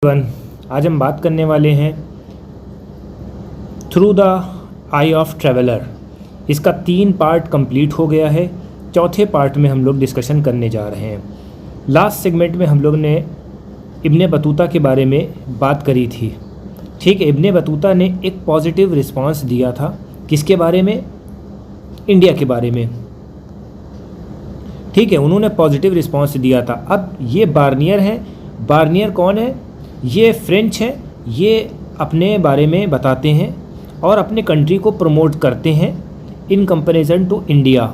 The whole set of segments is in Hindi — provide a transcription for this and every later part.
वन आज हम बात करने वाले हैं through the I of traveller. इसका 3 पार्ट कंप्लीट हो गया है। चौथे पार्ट में हम लोग डिस्कशन करने जा रहे हैं। लास्ट सेगमेंट में हम लोग ने इब्ने बतूता के बारे में बात करी थी। ठीक है, इब्ने बतूता ने एक पॉजिटिव रिस्पांस दिया था। किसके बारे में? इंडिया के बारे में। ठीक है, उन्होंने पॉजिटिव रिस्पांस दिया था। अब ये बार्नियर हैं। बार्नियर कौन है? ये फ्रेंच हैं। ये अपने बारे में बताते हैं और अपने कंट्री को प्रमोट करते हैं इन कंपैरिजन टू इंडिया।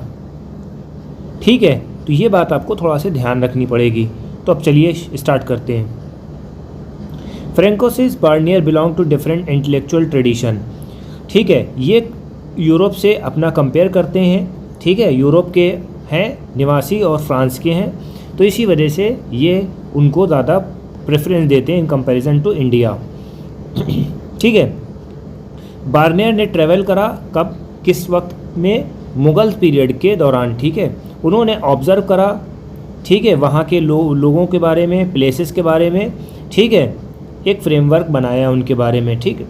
ठीक है, तो ये बात आपको थोड़ा सा ध्यान रखनी पड़ेगी। तो अब चलिए स्टार्ट करते हैं। Francois Bernier belong to different intellectual tradition. ठीक है, ये यूरोप से अपना कंपेयर करते हैं। ठीक है, यूरोप के हैं निवासी और फ्रांस के हैं, तो इसी वजह से ये उनको ज़्यादा प्रेफरेंस देते हैं इन कंपैरिजन टू इंडिया। ठीक है, बार्नियर ने ट्रैवल करा कब, किस वक्त में? मुग़ल पीरियड के दौरान। ठीक है, उन्होंने ऑब्ज़र्व करा। ठीक है, वहाँ के लोगों के बारे में, प्लेसेस के बारे में। ठीक है, एक फ्रेमवर्क बनाया उनके बारे में। ठीक है,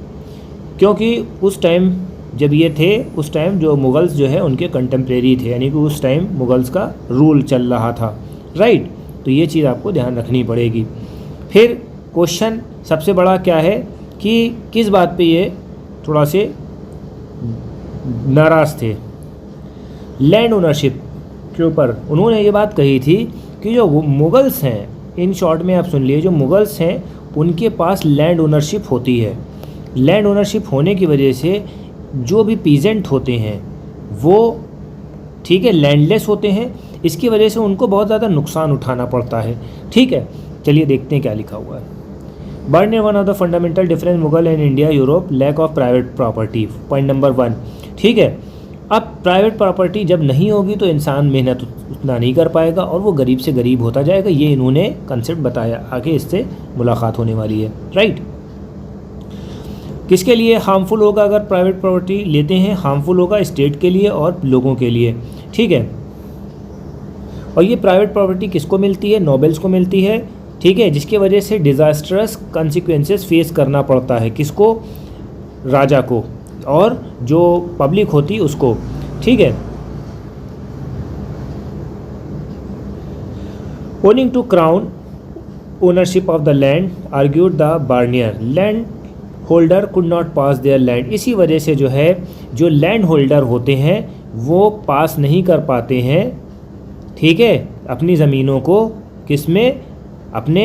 क्योंकि उस टाइम जब ये थे, उस टाइम जो मुग़ल्स जो है उनके कंटेम्प्रेरी थे, यानी कि उस टाइम मुग़ल्स का रूल चल रहा था। राइट, तो ये चीज़ आपको ध्यान रखनी पड़ेगी। फिर क्वेश्चन सबसे बड़ा क्या है कि किस बात पे ये थोड़ा से नाराज़ थे? लैंड ओनरशिप के ऊपर उन्होंने ये बात कही थी कि जो मुग़ल्स हैं, इन शॉर्ट में आप सुन लिए, जो मुग़ल्स हैं उनके पास लैंड ओनरशिप होती है। लैंड ओनरशिप होने की वजह से जो भी पीजेंट होते हैं वो, ठीक है, लैंडलेस होते हैं। इसकी वजह से उनको बहुत ज़्यादा नुकसान उठाना पड़ता है। ठीक है, चलिए देखते हैं क्या लिखा हुआ है। Bernier one of the fundamental difference Mughal and India Europe lack of private property. Point number 1। ठीक है, अब प्राइवेट प्रॉपर्टी जब नहीं होगी तो इंसान मेहनत उतना नहीं कर पाएगा और वो गरीब से गरीब होता जाएगा। ये इन्होंने कंसेप्ट बताया। आगे इससे मुलाकात होने वाली है। राइट, किसके लिए हार्मफुल होगा अगर प्राइवेट प्रॉपर्टी लेते हैं? हार्मफुल होगा स्टेट के लिए और लोगों के लिए। ठीक है, और ये प्राइवेट प्रॉपर्टी किसको मिलती है? नोबल्स को मिलती है। ठीक है, जिसकी वजह से डिज़ास्ट्रस कॉन्सिक्वेंसेस फेस करना पड़ता है। किसको? राजा को, और जो पब्लिक होती उसको। ठीक है, owning to crown ownership of the land argued the Bernier, land holder could not pass their land. इसी वजह से जो है, जो लैंड होल्डर होते हैं वो पास नहीं कर पाते हैं, ठीक है, अपनी ज़मीनों को। किस में? अपने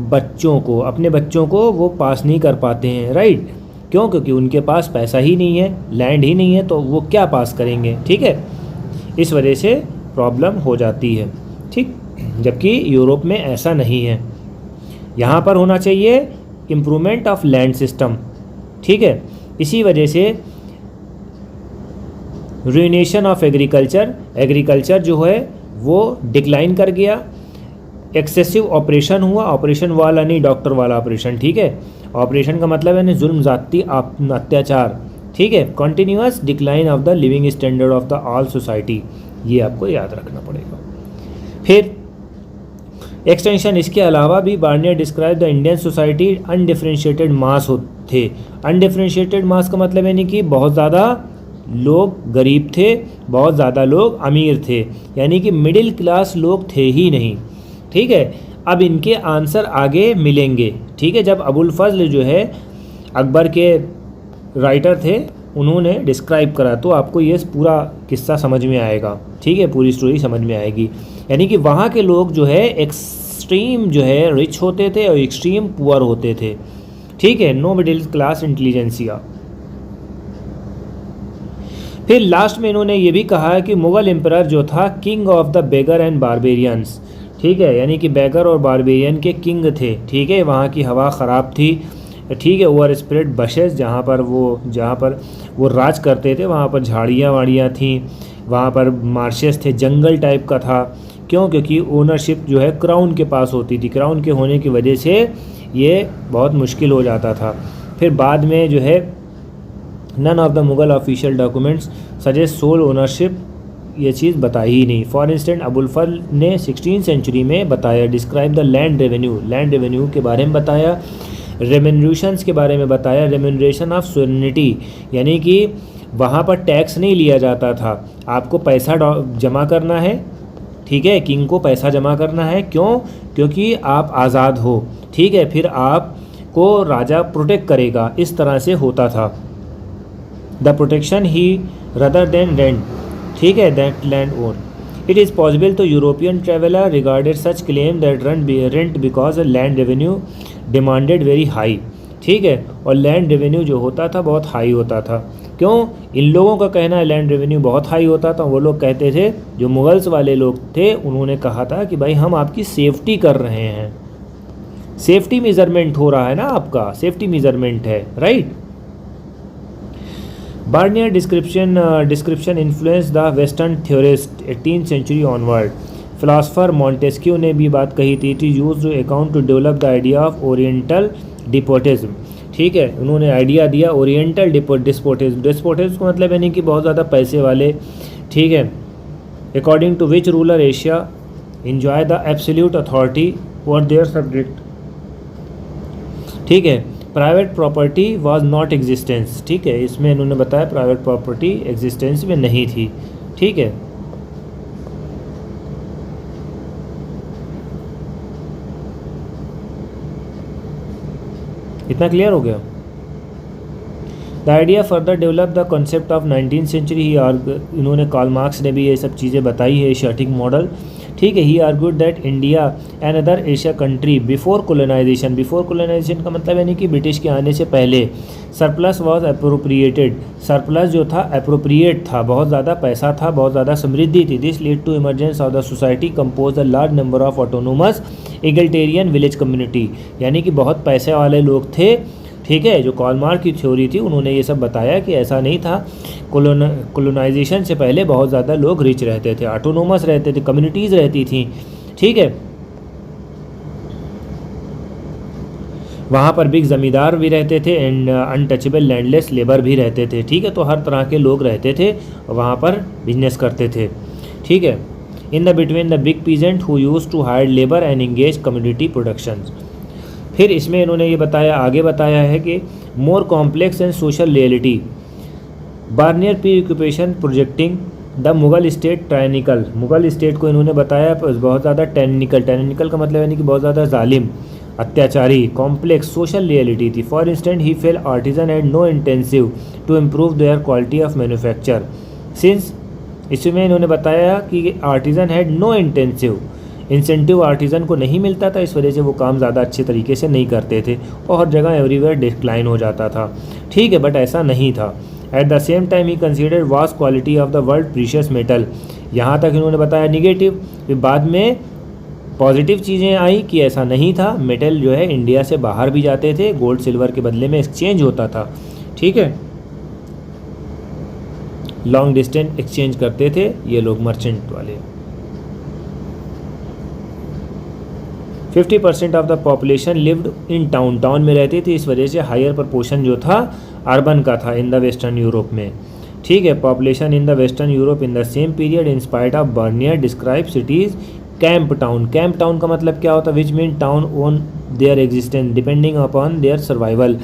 बच्चों को वो पास नहीं कर पाते हैं। राइट, क्यों? क्योंकि उनके पास पैसा ही नहीं है, लैंड ही नहीं है, तो वो क्या पास करेंगे? ठीक है, इस वजह से प्रॉब्लम हो जाती है। ठीक, जबकि यूरोप में ऐसा नहीं है। यहाँ पर होना चाहिए इम्प्रूवमेंट ऑफ लैंड सिस्टम। ठीक है, इसी वजह से रुइनेशन ऑफ एग्रीकल्चर जो है वो डिक्लाइन कर गया। एक्सेसिव ऑपरेशन हुआ, ऑपरेशन वाला नहीं, डॉक्टर वाला ऑपरेशन। ठीक है, ऑपरेशन का मतलब है जुल्म ज़ाती अत्याचार। ठीक है, continuous decline of the living standard of the all society, ये आपको याद रखना पड़ेगा। फिर एक्सटेंशन, इसके अलावा भी Bernier describe the Indian society undifferentiated mass थे। अनडिफरेंशिएटेड मास का मतलब यानी कि बहुत ज़्यादा लोग गरीब थे, बहुत ज़्यादा लोग अमीर थे, यानी कि मिडिल क्लास लोग थे ही नहीं। ठीक है, अब इनके आंसर आगे मिलेंगे। ठीक है, जब अबुल फजल जो है अकबर के राइटर थे, उन्होंने डिस्क्राइब करा तो आपको ये पूरा किस्सा समझ में आएगा। ठीक है, पूरी स्टोरी समझ में आएगी। यानी कि वहाँ के लोग जो है एक्सट्रीम जो है रिच होते थे और एक्सट्रीम पुअर होते थे। ठीक है, नो मिडिल क्लास इंटेलिजेंसिया। फिर लास्ट में इन्होंने ये भी कहा कि मुग़ल एम्परर जो था king of the beggar and barbarians. ठीक है, यानी कि बेगर और बारबेरियन के किंग थे। ठीक है, वहाँ की हवा ख़राब थी। ठीक है, ओवर स्प्रेड बशेस, जहाँ पर वो राज करते थे वहाँ पर झाड़ियाँ वाड़ियाँ थीं, वहाँ पर मार्शेस थे, जंगल टाइप का था। क्यों? क्योंकि ओनरशिप जो है क्राउन के पास होती थी। क्राउन के होने की वजह से ये बहुत मुश्किल हो जाता था। फिर बाद में जो है none of the Mughal official documents suggest sole ownership ये चीज़ बताई ही नहीं। फॉर इंस्टेंट अबुलफल ने 16th सेंचुरी में बताया, डिस्क्राइब द लैंड रेवेन्यू के बारे में बताया, रेम्यूनरेशंस के बारे में बताया, रेम्यूनरेशन ऑफ सोवरेनिटी, यानी कि वहाँ पर टैक्स नहीं लिया जाता था, आपको पैसा जमा करना है, ठीक है, किंग को पैसा जमा करना है, क्यों? क्योंकि आप आज़ाद हो, ठीक है, फिर आपको राजा प्रोटेक्ट करेगा, इस तरह से होता था। The protection he rather than rent, ठीक है, that land own. It is possible to European traveller regarded such claim that rent because land revenue demanded very high, ठीक है, और लैंड रेवेन्यू जो होता था बहुत हाई होता था। क्यों? इन लोगों का कहना है लैंड रेवेन्यू बहुत हाई होता था। वो लोग कहते थे, जो मुगल्स वाले लोग थे, उन्होंने कहा था कि भाई हम आपकी सेफ्टी कर रहे हैं, सेफ्टी मेजरमेंट हो रहा है ना, आपका सेफ्टी मेजरमेंट है, right. Bernier description influence the western theorist 18th century onward. Philosopher Montesquieu ने भी बात कही थी, it is used to account to develop the idea of oriental despotism, ठीक है, उन्होंने आइडिया दिया ओरिएंटल डिस्पोटिज्म। डिस्पोटिज्म का मतलब यानी कि बहुत ज़्यादा पैसे वाले, ठीक है, according to which ruler Asia enjoy the absolute authority over their subject, ठीक है। Private property was not existence, ठीक है, इसमें इन्होंने बताया प्राइवेट प्रॉपर्टी एग्जिस्टेंस में नहीं थी, ठीक है। इतना क्लियर हो गया। The idea further develop the concept of 19th century, इन्होंने कार्ल मार्क्स ने भी ये सब चीज़ें बताई है, एशियाटिक मॉडल, ठीक है। He argued that India and other Asia country before colonization का मतलब यानी कि ब्रिटिश के आने से पहले, सरप्लस वाज अप्रोप्रिएटेड, सरप्लस जो था अप्रोप्रिएट था, बहुत ज़्यादा पैसा था, बहुत ज़्यादा समृद्धि थी। This lead to emergence of the society compose a large number of autonomous egalitarian village community, यानी कि बहुत पैसे वाले लोग थे, ठीक है। जो कार्ल मार्क्स की थ्योरी थी, उन्होंने ये सब बताया कि ऐसा नहीं था, कोलोनाइजेशन से पहले बहुत ज़्यादा लोग रिच रहते थे, ऑटोनोमस रहते थे, कम्युनिटीज़ रहती थी, ठीक है। वहाँ पर बिग ज़मींदार भी रहते थे एंड अनटचेबल लैंडलेस लेबर भी रहते थे, ठीक है। तो हर तरह के लोग रहते थे, वहाँ पर बिजनेस करते थे, ठीक है। In the between the big peasant who use to hire labour and engage community production. फिर इसमें इन्होंने ये बताया, आगे बताया है कि more complex and social reality, Bernier preoccupation projecting the Mughal state tyrannical, Mughal state को इन्होंने बताया बहुत ज़्यादा टायनिकल का मतलब यानी कि बहुत ज़्यादा जालिम, अत्याचारी, कॉम्प्लेक्स सोशल रियलिटी थी। फॉर इंस्टेंट ही fail artisan and no intensive to improve their quality of manufacture since, इसमें इन्होंने बताया कि artisan had no incentive artisan को नहीं मिलता था, इस वजह से वो काम ज़्यादा अच्छे तरीके से नहीं करते थे और हर जगह एवरीवेयर डिक्लाइन हो जाता था, ठीक है। बट ऐसा नहीं था। At the same time he considered vast quality of the world precious metal, यहाँ तक इन्होंने बताया निगेटिव, फिर बाद में पॉजिटिव चीज़ें आई कि ऐसा नहीं था, मेटल जो है इंडिया से बाहर भी जाते थे, गोल्ड सिल्वर के बदले में एक्सचेंज होता था, ठीक है, लॉन्ग डिस्टेंस एक्सचेंज करते थे ये लोग मर्चेंट वाले। 50% of the population lived in town में रहती थी, इस वजह से हायर प्रपोर्शन जो था अर्बन का था इन द वेस्टर्न यूरोप में, ठीक है। Population in the western Europe in the same period in spite of Barnier describe cities camp town का मतलब क्या होता है, which mean town own there existence depending upon their survival,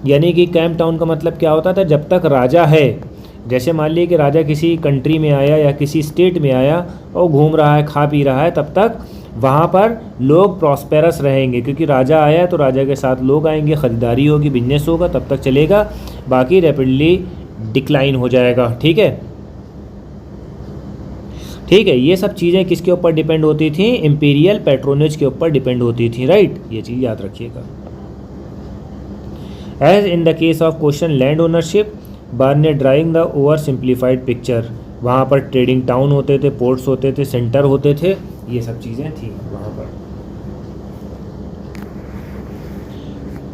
यानी कि कैंप टाउन का मतलब क्या होता था, जब तक राजा है, जैसे मान लीजिए कि राजा किसी कंट्री में आया या किसी स्टेट में आया और घूम रहा है, खा पी रहा है, तब तक वहाँ पर लोग प्रॉस्पेरस रहेंगे, क्योंकि राजा आया तो राजा के साथ लोग आएंगे, ख़रीदारी होगी, बिजनेस होगा, तब तक चलेगा, बाकी रैपिडली डिक्लाइन हो जाएगा, ठीक है, ठीक है। ये सब चीज़ें किसके ऊपर डिपेंड होती थी, इंपीरियल पैट्रोनेज के ऊपर डिपेंड होती थी, राइट, ये चीज़ याद रखिएगा। As in the case of question land ownership, Bernier drawing the over simplified picture, वहाँ पर ट्रेडिंग टाउन होते थे, पोर्ट्स होते थे, सेंटर होते थे, ये सब चीज़ें थी वहाँ पर।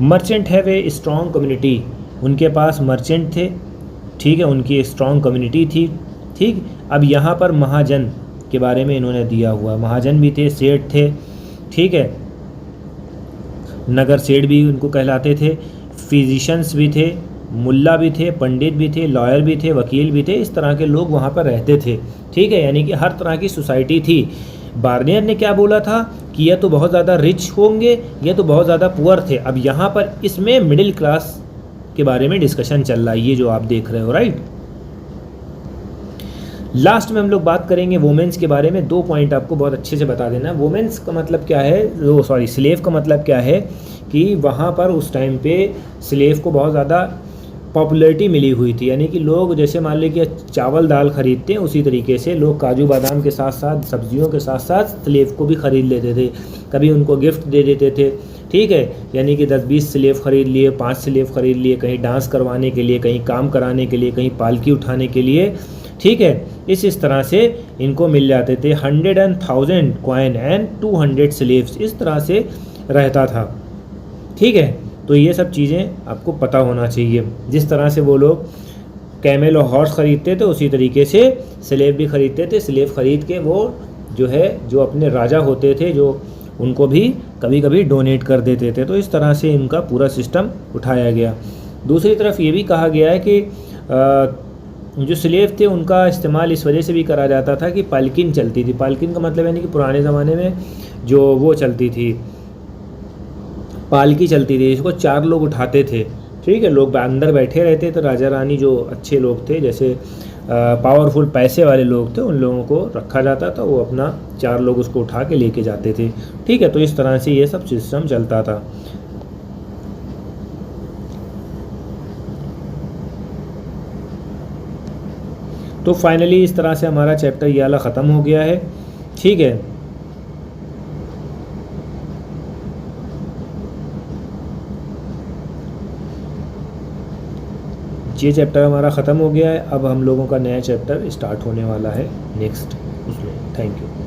Merchant have a strong community, उनके पास मर्चेंट थे, ठीक है, उनकी एक स्ट्रॉन्ग कम्युनिटी थी, ठीक। अब यहाँ पर महाजन के बारे में इन्होंने दिया हुआ, महाजन भी थे, सेठ थे, ठीक है, नगर सेठ भी उनको कहलाते थे, फिजिशियंस भी थे, मुल्ला भी थे, पंडित भी थे, लॉयर भी थे, वकील भी थे, इस तरह के लोग वहाँ पर रहते थे। ठीक है, यानी कि हर तरह की सोसाइटी थी। बार्नियर ने क्या बोला था कि यह तो बहुत ज़्यादा रिच होंगे, यह तो बहुत ज़्यादा पुअर थे। अब यहाँ पर इसमें मिडिल क्लास के बारे में डिस्कशन चल रहा है, ये जो आप देख रहे हो, राइट। लास्ट में हम लोग बात करेंगे वुमेन्स के बारे में। 2 पॉइंट आपको बहुत अच्छे से बता देना। वुमेन्स का मतलब क्या है, स्लेव का मतलब क्या है कि वहाँ पर उस टाइम पे स्लेव को बहुत ज़्यादा पॉपुलैरिटी मिली हुई थी। यानी कि लोग जैसे मान लीजिए कि चावल दाल खरीदते हैं, उसी तरीके से लोग काजू बादाम के साथ साथ सब्जियों के साथ साथ स्लेव को भी ख़रीद लेते थे, कभी उनको गिफ्ट दे देते थे। ठीक है, यानी कि 10-20 स्लेव ख़रीद लिए, 5 स्लेव ख़रीद लिए, कहीं डांस करवाने के लिए, कहीं काम कराने के लिए, कहीं पालकी उठाने के लिए। ठीक है, इस तरह से इनको मिल जाते थे 100 and 1000 कॉइन एंड 200 स्लेव्स, इस तरह से रहता था। ठीक है, तो ये सब चीज़ें आपको पता होना चाहिए। जिस तरह से वो लोग कैमल और हॉर्स ख़रीदते थे, उसी तरीके से स्लेव भी ख़रीदते थे। स्लेव ख़रीद के वो जो अपने राजा होते थे, जो उनको भी कभी कभी डोनेट कर देते थे। तो इस तरह से इनका पूरा सिस्टम उठाया गया। दूसरी तरफ ये भी कहा गया है कि जो स्लेव थे उनका इस्तेमाल इस वजह से भी करा जाता था कि पालकिन चलती थी। पालकिन का मतलब यानी कि पुराने ज़माने में जो वो चलती थी, पालकी चलती थी, इसको 4 लोग उठाते थे। ठीक है, लोग अंदर बैठे रहते थे, राजा रानी जो अच्छे लोग थे, जैसे पावरफुल पैसे वाले लोग थे, उन लोगों को रखा जाता था, वो अपना 4 लोग उसको उठा के लेके जाते थे। ठीक है, तो इस तरह से ये सब सिस्टम चलता था। तो फाइनली इस तरह से हमारा चैप्टर ये वाला ख़त्म हो गया है। ठीक है, ये चैप्टर हमारा ख़त्म हो गया है। अब हम लोगों का नया चैप्टर स्टार्ट होने वाला है नेक्स्ट उसमें। Thank you.